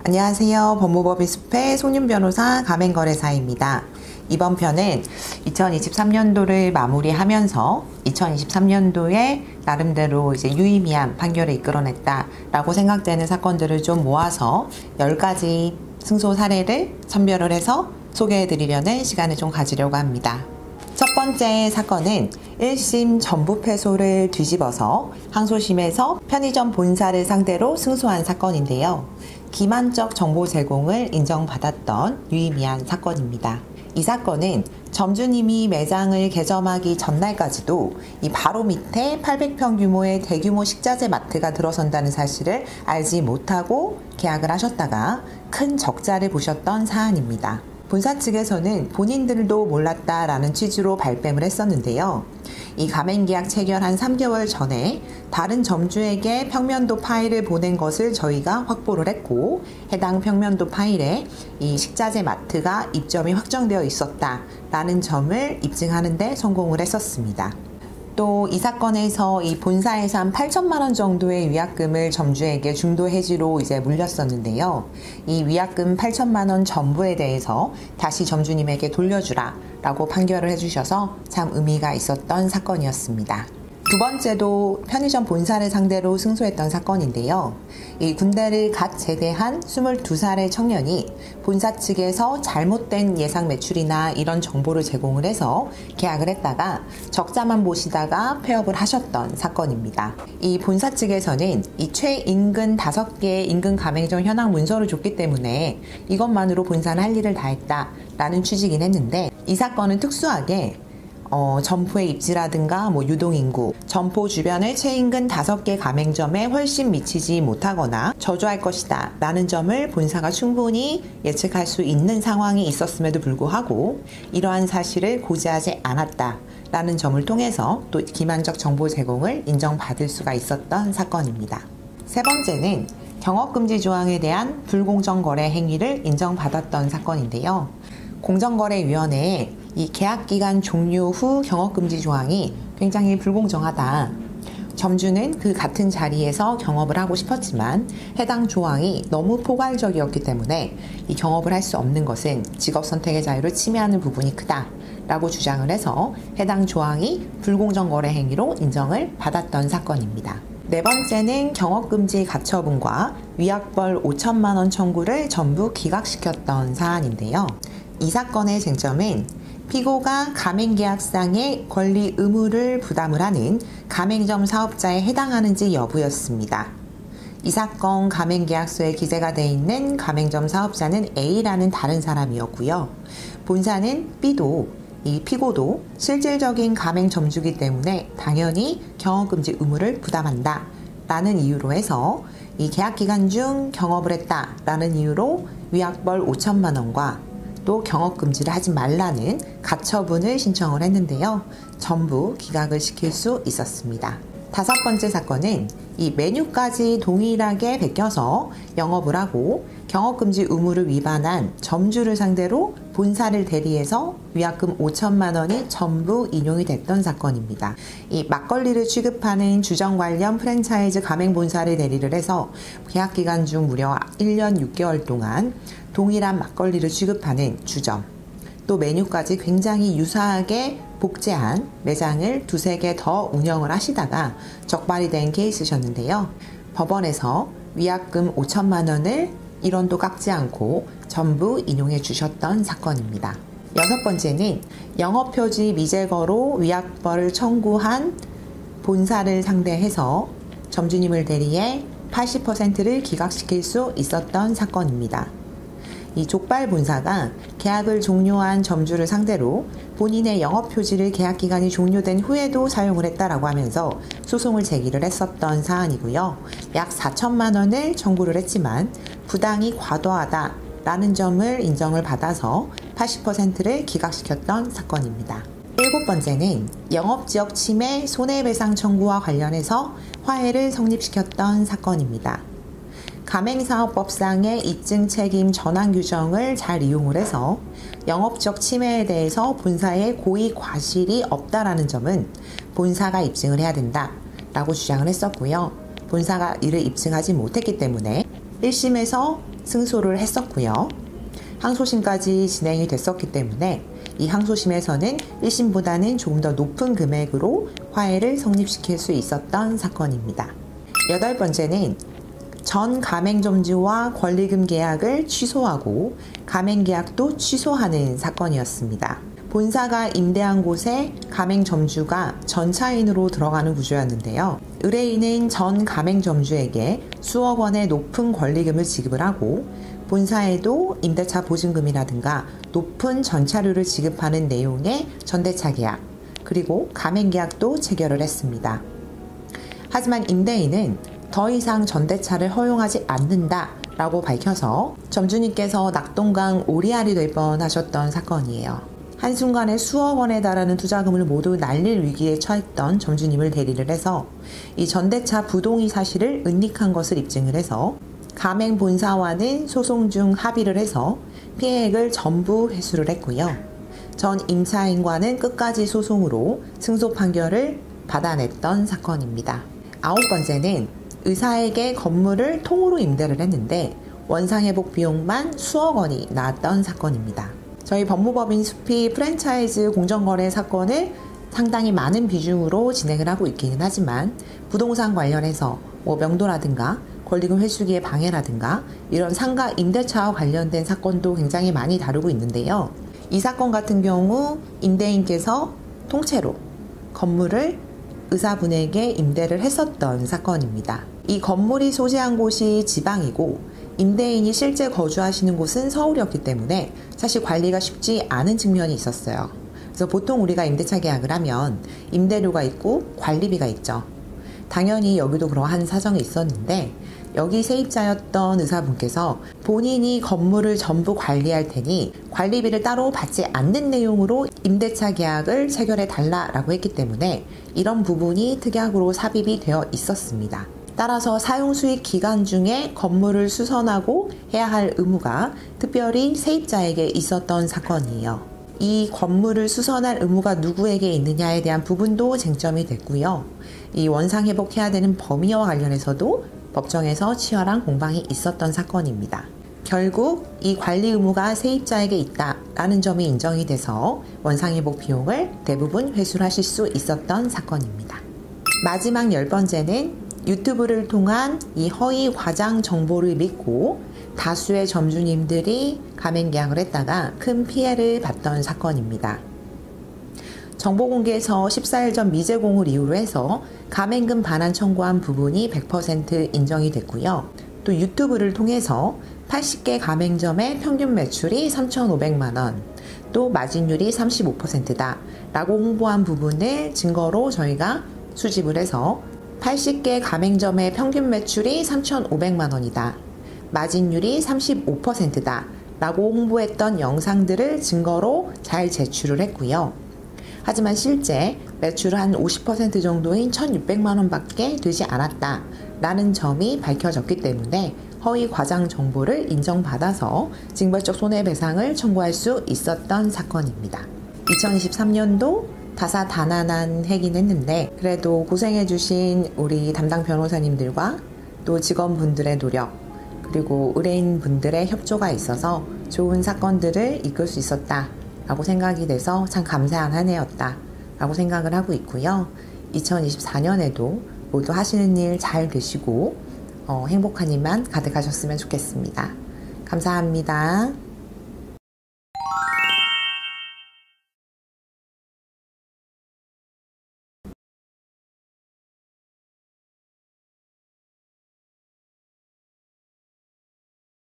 안녕하세요. 법무법인 숲의 손윤변호사 가맹거래사입니다. 이번 편은 2023년도를 마무리하면서 2023년도에 나름대로 이제 유의미한 판결을 이끌어냈다라고 생각되는 사건들을 좀 모아서 10가지 승소 사례를 선별을 해서 소개해드리려는 시간을 좀 가지려고 합니다. 첫 번째 사건은 1심 전부패소를 뒤집어서 항소심에서 편의점 본사를 상대로 승소한 사건인데요. 기만적 정보 제공을 인정받았던 유의미한 사건입니다. 이 사건은 점주님이 매장을 개점하기 전날까지도 이 바로 밑에 800평 규모의 대규모 식자재 마트가 들어선다는 사실을 알지 못하고 계약을 하셨다가 큰 적자를 보셨던 사안입니다. 본사 측에서는 본인들도 몰랐다라는 취지로 발뺌을 했었는데요. 이 가맹계약 체결한 3개월 전에 다른 점주에게 평면도 파일을 보낸 것을 저희가 확보를 했고, 해당 평면도 파일에 이 식자재 마트가 입점이 확정되어 있었다라는 점을 입증하는 데 성공을 했었습니다. 또 이 사건에서 이 본사에서 한 8천만 원 정도의 위약금을 점주에게 중도 해지로 이제 물렸었는데요. 이 위약금 8천만 원 전부에 대해서 다시 점주님에게 돌려주라 라고 판결을 해주셔서 참 의미가 있었던 사건이었습니다. 두 번째도 편의점 본사를 상대로 승소했던 사건인데요. 이 군대를 갓 제대한 22살의 청년이 본사 측에서 잘못된 예상 매출이나 이런 정보를 제공을 해서 계약을 했다가 적자만 보시다가 폐업을 하셨던 사건입니다. 이 본사 측에서는 이 최인근 5개의 인근 가맹점 현황 문서를 줬기 때문에 이것만으로 본사는 할 일을 다 했다라는 취지긴 했는데, 이 사건은 특수하게 점포의 입지라든가 유동인구, 점포 주변의 최인근 5개 가맹점에 훨씬 미치지 못하거나 저조할 것이다 라는 점을 본사가 충분히 예측할 수 있는 상황이 있었음에도 불구하고 이러한 사실을 고지하지 않았다 라는 점을 통해서 또 기만적 정보 제공을 인정받을 수가 있었던 사건입니다. 세 번째는 경업금지 조항에 대한 불공정 거래 행위를 인정받았던 사건인데요. 공정거래위원회에 이 계약기간 종료 후 경업금지 조항이 굉장히 불공정하다. 점주는 그 같은 자리에서 경업을 하고 싶었지만 해당 조항이 너무 포괄적이었기 때문에 이 경업을 할 수 없는 것은 직업선택의 자유를 침해하는 부분이 크다 라고 주장을 해서 해당 조항이 불공정거래 행위로 인정을 받았던 사건입니다. 네 번째는 경업금지 가처분과 위약벌 5천만 원 청구를 전부 기각시켰던 사안인데요. 이 사건의 쟁점은 피고가 가맹계약상의 권리 의무를 부담을 하는 가맹점 사업자에 해당하는지 여부였습니다. 이 사건 가맹계약서에 기재가 되어 있는 가맹점 사업자는 A라는 다른 사람이었고요. 본사는 B도, 이 피고도 실질적인 가맹점주기 때문에 당연히 경업금지 의무를 부담한다 라는 이유로 해서 이 계약기간 중 경업을 했다 라는 이유로 위약벌 5천만 원과 또 경업금지를 하지 말라는 가처분을 신청을 했는데요. 전부 기각을 시킬 수 있었습니다. 다섯 번째 사건은 이 메뉴까지 동일하게 베껴서 영업을 하고 경업금지 의무를 위반한 점주를 상대로 본사를 대리해서 위약금 5천만 원이 전부 인용이 됐던 사건입니다. 이 막걸리를 취급하는 주점 관련 프랜차이즈 가맹본사를 대리를 해서 계약기간 중 무려 1년 6개월 동안 동일한 막걸리를 취급하는 주점, 또 메뉴까지 굉장히 유사하게 복제한 매장을 2-3개 더 운영을 하시다가 적발이 된 케이스셨는데요. 법원에서 위약금 5천만 원을 1원도 깎지 않고 전부 인용해 주셨던 사건입니다. 여섯 번째는 영업표지 미제거로 위약벌을 청구한 본사를 상대해서 점주님을 대리해 80%를 기각시킬 수 있었던 사건입니다. 이 족발 본사가 계약을 종료한 점주를 상대로 본인의 영업표지를 계약기간이 종료된 후에도 사용을 했다라고 하면서 소송을 제기를 했었던 사안이고요. 약 4천만 원을 청구를 했지만 부당이 과도하다라는 점을 인정을 받아서 80%를 기각시켰던 사건입니다. 일곱 번째는 영업지역 침해 손해배상 청구와 관련해서 화해를 성립시켰던 사건입니다. 가맹사업법상의 입증 책임 전환 규정을 잘 이용을 해서 영업적 침해에 대해서 본사에 고의 과실이 없다라는 점은 본사가 입증을 해야 된다라고 주장을 했었고요. 본사가 이를 입증하지 못했기 때문에 1심에서 승소를 했었고요. 항소심까지 진행이 됐었기 때문에 이 항소심에서는 1심보다는 조금 더 높은 금액으로 화해를 성립시킬 수 있었던 사건입니다. 8번째는 전 가맹점주와 권리금 계약을 취소하고 가맹계약도 취소하는 사건이었습니다. 본사가 임대한 곳에 가맹점주가 전차인으로 들어가는 구조였는데요. 의뢰인은 전 가맹점주에게 수억 원의 높은 권리금을 지급을 하고 본사에도 임대차 보증금이라든가 높은 전차료를 지급하는 내용의 전대차 계약, 그리고 가맹계약도 체결을 했습니다. 하지만 임대인은 더 이상 전대차를 허용하지 않는다라고 밝혀서 점주님께서 낙동강 오리알이 될 뻔하셨던 사건이에요. 한순간에 수억 원에 달하는 투자금을 모두 날릴 위기에 처했던 점주님을 대리를 해서 이 전대차 부동의 사실을 은닉한 것을 입증을 해서 가맹 본사와는 소송 중 합의를 해서 피해액을 전부 회수를 했고요. 전 임차인과는 끝까지 소송으로 승소 판결을 받아냈던 사건입니다. 9번째는 의사에게 건물을 통으로 임대를 했는데 원상회복 비용만 수억 원이 나왔던 사건입니다. 저희 법무법인 숲이 프랜차이즈 공정거래 사건을 상당히 많은 비중으로 진행을 하고 있기는 하지만 부동산 관련해서 명도라든가 권리금 회수기의 방해라든가 이런 상가 임대차와 관련된 사건도 굉장히 많이 다루고 있는데요. 이 사건 같은 경우 임대인께서 통째로 건물을 의사분에게 임대를 했었던 사건입니다. 이 건물이 소재한 곳이 지방이고 임대인이 실제 거주하시는 곳은 서울이었기 때문에 사실 관리가 쉽지 않은 측면이 있었어요. 그래서 보통 우리가 임대차 계약을 하면 임대료가 있고 관리비가 있죠. 당연히 여기도 그러한 사정이 있었는데 여기 세입자였던 의사분께서 본인이 건물을 전부 관리할 테니 관리비를 따로 받지 않는 내용으로 임대차 계약을 체결해 달라라고 했기 때문에 이런 부분이 특약으로 삽입이 되어 있었습니다. 따라서 사용수익 기간 중에 건물을 수선하고 해야 할 의무가 특별히 세입자에게 있었던 사건이에요. 이 건물을 수선할 의무가 누구에게 있느냐에 대한 부분도 쟁점이 됐고요. 이 원상회복해야 되는 범위와 관련해서도 법정에서 치열한 공방이 있었던 사건입니다. 결국 이 관리 의무가 세입자에게 있다라는 점이 인정이 돼서 원상회복 비용을 대부분 회수를 하실 수 있었던 사건입니다. 마지막 10번째는 유튜브를 통한 이 허위 과장 정보를 믿고 다수의 점주님들이 가맹계약을 했다가 큰 피해를 봤던 사건입니다. 정보공개에서 14일 전 미제공을 이유로 해서 가맹금 반환 청구한 부분이 100% 인정이 됐고요. 또 유튜브를 통해서 80개 가맹점의 평균 매출이 3,500만 원, 또 마진율이 35%다 라고 홍보한 부분을 증거로 저희가 수집을 해서 80개 가맹점의 평균 매출이 3,500만 원이다. 마진율이 35%다. 라고 홍보했던 영상들을 증거로 잘 제출을 했고요. 하지만 실제 매출 한 50% 정도인 1,600만 원밖에 되지 않았다. 라는 점이 밝혀졌기 때문에 허위 과장 정보를 인정받아서 징벌적 손해배상을 청구할 수 있었던 사건입니다. 2023년도 다사다난한 해긴 했는데 그래도 고생해주신 우리 담당 변호사님들과 또 직원분들의 노력 그리고 의뢰인분들의 협조가 있어서 좋은 사건들을 이끌 수 있었다 라고 생각이 돼서 참 감사한 한 해였다 라고 생각을 하고 있고요. 2024년에도 모두 하시는 일 잘 되시고 행복한 일만 가득하셨으면 좋겠습니다. 감사합니다.